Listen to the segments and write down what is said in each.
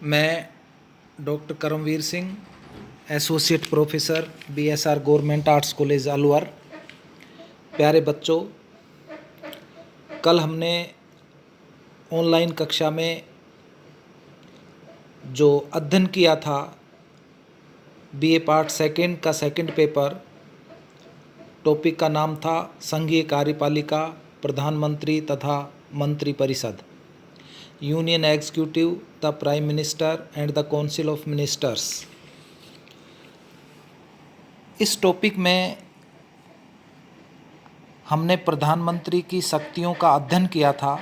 मैं doctor Karamvir Singh, associate professor BSR government arts college Alwar. प्यारे बच्चों, कल हमने ऑनलाइन कक्षा में जो अध्ययन किया था बीए पार्ट सेकंड का सेकंड पेपर, टॉपिक का नाम था संघीय कार्यपालिका, प्रधानमंत्री तथा मंत्री परिषद, union executive, the prime minister and the council of ministers. इस टॉपिक में हमने प्रधानमंत्री की शक्तियों का अध्ययन किया था।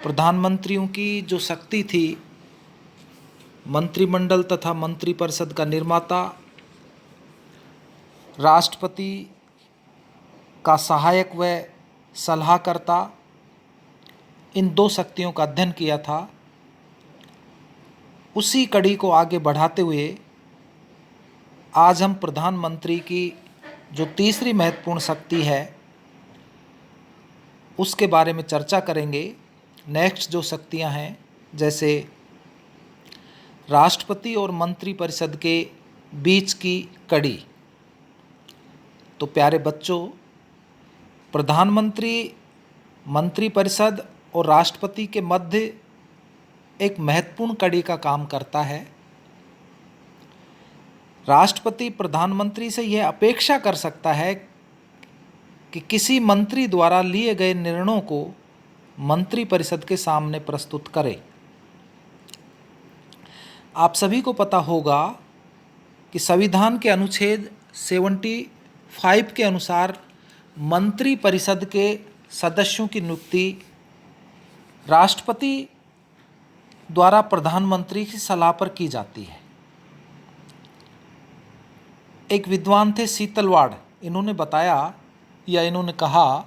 प्रधानमंत्रियों की जो शक्ति थी, मंत्रिमंडल तथा मंत्रिपरिषद का निर्माता, राष्ट्रपति का सहायक व सलाहकर्ता, इन दो शक्तियों का अध्ययन किया था। उसी कड़ी को आगे बढ़ाते हुए आज हम प्रधानमंत्री की जो तीसरी महत्वपूर्ण शक्ति है उसके बारे में चर्चा करेंगे। नेक्स्ट जो शक्तियां हैं, जैसे राष्ट्रपति और मंत्रिपरिषद के बीच की कड़ी। तो प्यारे बच्चों, प्रधानमंत्री, मंत्रिपरिषद और राष्ट्रपति के मध्य एक महत्वपूर्ण कड़ी का काम करता है। राष्ट्रपति प्रधानमंत्री से यह अपेक्षा कर सकता है कि किसी मंत्री द्वारा लिए गए निर्णयों को मंत्रिपरिषद के सामने प्रस्तुत करे। आप सभी को पता होगा कि संविधान के अनुच्छेद 75 के अनुसार मंत्रिपरिषद के सदस्यों की नियुक्ति राष्ट्रपति द्वारा प्रधानमंत्री की सलाह पर की जाती है। एक विद्वान थे शीतलवाड़, इन्होंने बताया या इन्होंने कहा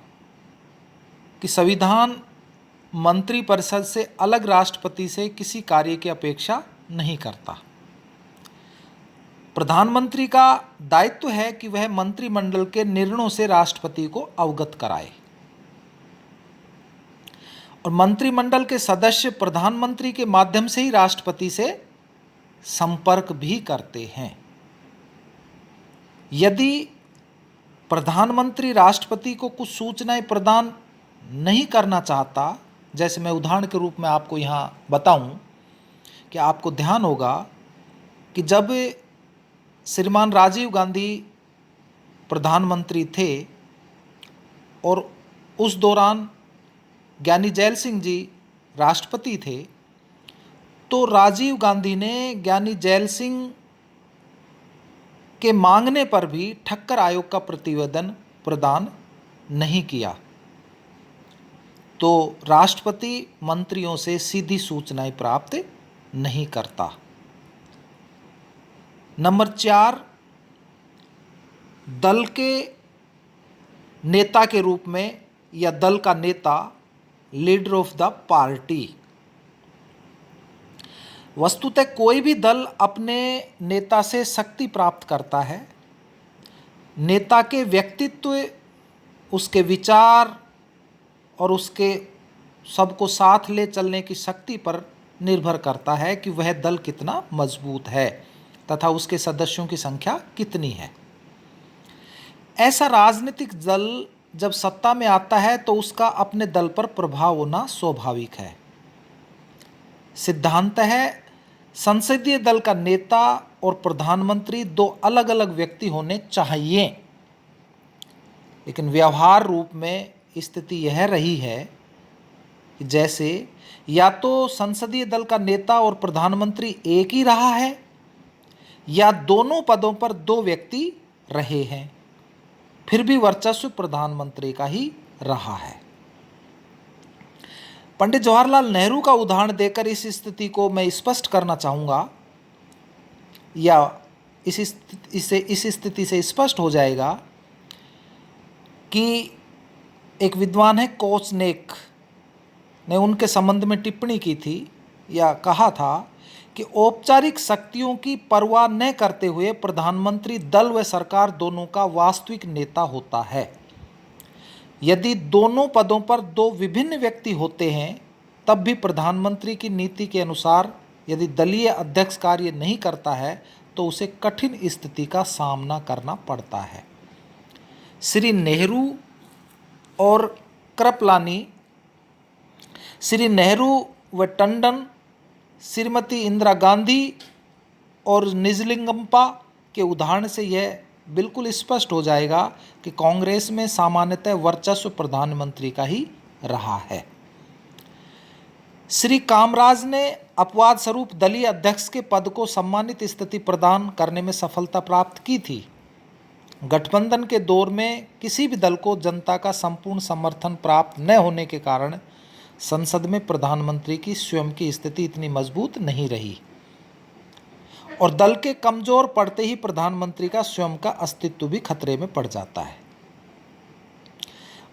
कि संविधान मंत्रिपरिषद से अलग राष्ट्रपति से किसी कार्य की अपेक्षा नहीं करता। प्रधानमंत्री का दायित्व है कि वह मंत्रिमंडल के निर्णयों से राष्ट्रपति को अवगत कराए और मंत्रिमंडल के सदस्य प्रधानमंत्री के माध्यम से ही राष्ट्रपति से संपर्क भी करते हैं। यदि प्रधानमंत्री राष्ट्रपति को कुछ सूचनाएं प्रदान नहीं करना चाहता, जैसे मैं उदाहरण के रूप में आपको यहाँ बताऊं कि आपको ध्यान होगा कि जब श्रीमान राजीव गांधी प्रधानमंत्री थे और उस दौरान ज्ञानी जैल सिंह जी राष्ट्रपति थे, तो राजीव गांधी ने ज्ञानी जैल सिंह के मांगने पर भी ठक्कर आयोग का प्रतिवेदन प्रदान नहीं किया। तो राष्ट्रपति मंत्रियों से सीधी सूचनाएं प्राप्त नहीं करता। नंबर 4, दल के नेता के रूप में या दल का नेता, लीडर ऑफ द पार्टी। वस्तुतः कोई भी दल अपने नेता से शक्ति प्राप्त करता है। नेता के व्यक्तित्व, उसके विचार और उसके सबको साथ ले चलने की शक्ति पर निर्भर करता है कि वह दल कितना मजबूत है तथा उसके सदस्यों की संख्या कितनी है। ऐसा राजनीतिक दल जब सत्ता में आता है तो उसका अपने दल पर प्रभाव होना स्वाभाविक है। सिद्धांत है, संसदीय दल का नेता और प्रधानमंत्री दो अलग अलग व्यक्ति होने चाहिए, लेकिन व्यवहार रूप में स्थिति यह रही है कि जैसे या तो संसदीय दल का नेता और प्रधानमंत्री एक ही रहा है या दोनों पदों पर दो व्यक्ति रहे हैं, फिर भी वर्चस्व प्रधानमंत्री का ही रहा है। पंडित जवाहरलाल नेहरू का उदाहरण देकर इस स्थिति को मैं स्पष्ट करना चाहूँगा, या इस स्थिति से स्पष्ट हो जाएगा कि एक विद्वान है कोचनेक ने उनके संबंध में टिप्पणी की थी या कहा था कि औपचारिक शक्तियों की परवाह न करते हुए प्रधानमंत्री दल व सरकार दोनों का वास्तविक नेता होता है। यदि दोनों पदों पर दो विभिन्न व्यक्ति होते हैं तब भी प्रधानमंत्री की नीति के अनुसार यदि दलीय अध्यक्ष कार्य नहीं करता है तो उसे कठिन स्थिति का सामना करना पड़ता है। श्री नेहरू और कृपलानी, श्री नेहरू व टंडन, श्रीमती इंदिरा गांधी और निजलिंगप्पा के उदाहरण से यह बिल्कुल स्पष्ट हो जाएगा कि कांग्रेस में सामान्यतः वर्चस्व प्रधानमंत्री का ही रहा है। श्री कामराज ने अपवाद स्वरूप दलीय अध्यक्ष के पद को सम्मानित स्थिति प्रदान करने में सफलता प्राप्त की थी। गठबंधन के दौर में किसी भी दल को जनता का संपूर्ण समर्थन प्राप्त न होने के कारण संसद में प्रधानमंत्री की स्वयं की स्थिति इतनी मजबूत नहीं रही और दल के कमजोर पड़ते ही प्रधानमंत्री का स्वयं का अस्तित्व भी खतरे में पड़ जाता है।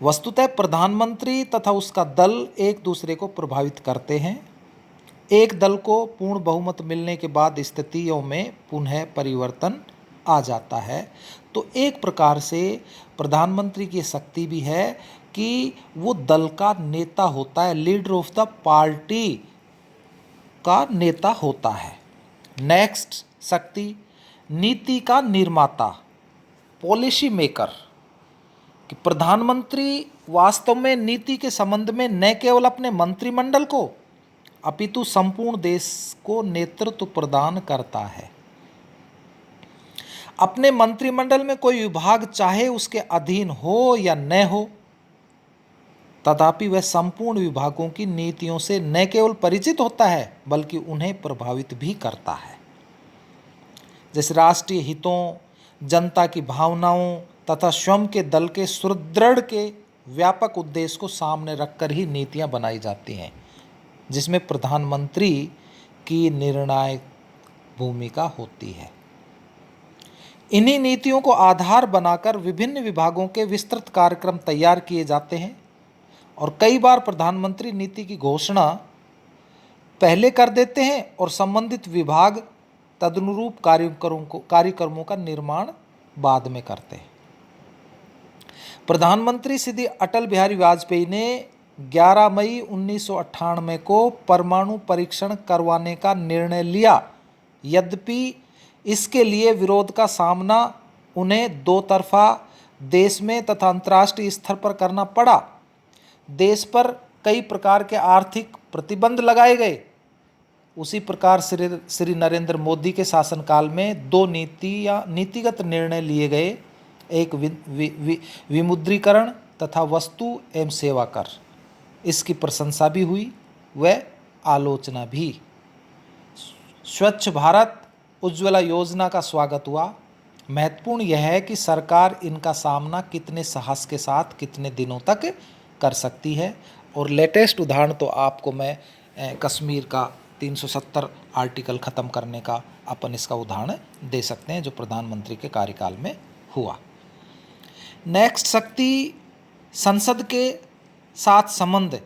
वस्तुतः प्रधानमंत्री तथा उसका दल एक दूसरे को प्रभावित करते हैं। एक दल को पूर्ण बहुमत मिलने के बाद स्थितियों में पुनः परिवर्तन आ जाता है, तो एक प्रकार से प्रधानमंत्री की शक्ति भी है कि वो दल का नेता होता है, लीडर ऑफ द पार्टी का नेता होता है। नेक्स्ट शक्ति, नीति का निर्माता, पॉलिसी मेकर, कि प्रधानमंत्री वास्तव में नीति के संबंध में न केवल अपने मंत्रिमंडल को अपितु संपूर्ण देश को नेतृत्व प्रदान करता है। अपने मंत्रिमंडल में कोई विभाग चाहे उसके अधीन हो या न हो, तथापि वह संपूर्ण विभागों की नीतियों से न केवल परिचित होता है बल्कि उन्हें प्रभावित भी करता है। जैसे राष्ट्रीय हितों, जनता की भावनाओं तथा स्वयं के दल के सुदृढ़ के व्यापक उद्देश्य को सामने रखकर ही नीतियां बनाई जाती हैं, जिसमें प्रधानमंत्री की निर्णायक भूमिका होती है। इन्हीं नीतियों को आधार बनाकर विभिन्न विभागों के विस्तृत कार्यक्रम तैयार किए जाते हैं और कई बार प्रधानमंत्री नीति की घोषणा पहले कर देते हैं और संबंधित विभाग तदनुरूप कार्यक्रमों का निर्माण बाद में करते हैं। प्रधानमंत्री श्री अटल बिहारी वाजपेयी ने 11 मई 1998 को परमाणु परीक्षण करवाने का निर्णय लिया। यद्यपि इसके लिए विरोध का सामना उन्हें दो तरफा देश में तथा अंतर्राष्ट्रीय स्तर पर करना पड़ा। देश पर कई प्रकार के आर्थिक प्रतिबंध लगाए गए। उसी प्रकार श्री नरेंद्र मोदी के शासनकाल में दो नीतिगत निर्णय लिए गए, एक विमुद्रीकरण तथा वस्तु एवं सेवा कर। इसकी प्रशंसा भी हुई व आलोचना भी। स्वच्छ भारत उज्ज्वला योजना का स्वागत हुआ। महत्वपूर्ण यह है कि सरकार इनका सामना कितने साहस के साथ कितने दिनों तक कर सकती है। और लेटेस्ट उदाहरण तो आपको मैं कश्मीर का 370 आर्टिकल ख़त्म करने का अपन इसका उदाहरण दे सकते हैं, जो प्रधानमंत्री के कार्यकाल में हुआ। नेक्स्ट शक्ति, संसद के साथ संबंध।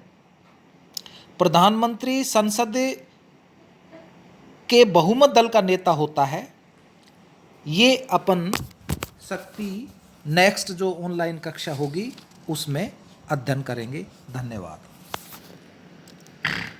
प्रधानमंत्री संसद के बहुमत दल का नेता होता है। ये अपन शक्ति नेक्स्ट जो ऑनलाइन कक्षा होगी उसमें अध्ययन करेंगे। धन्यवाद।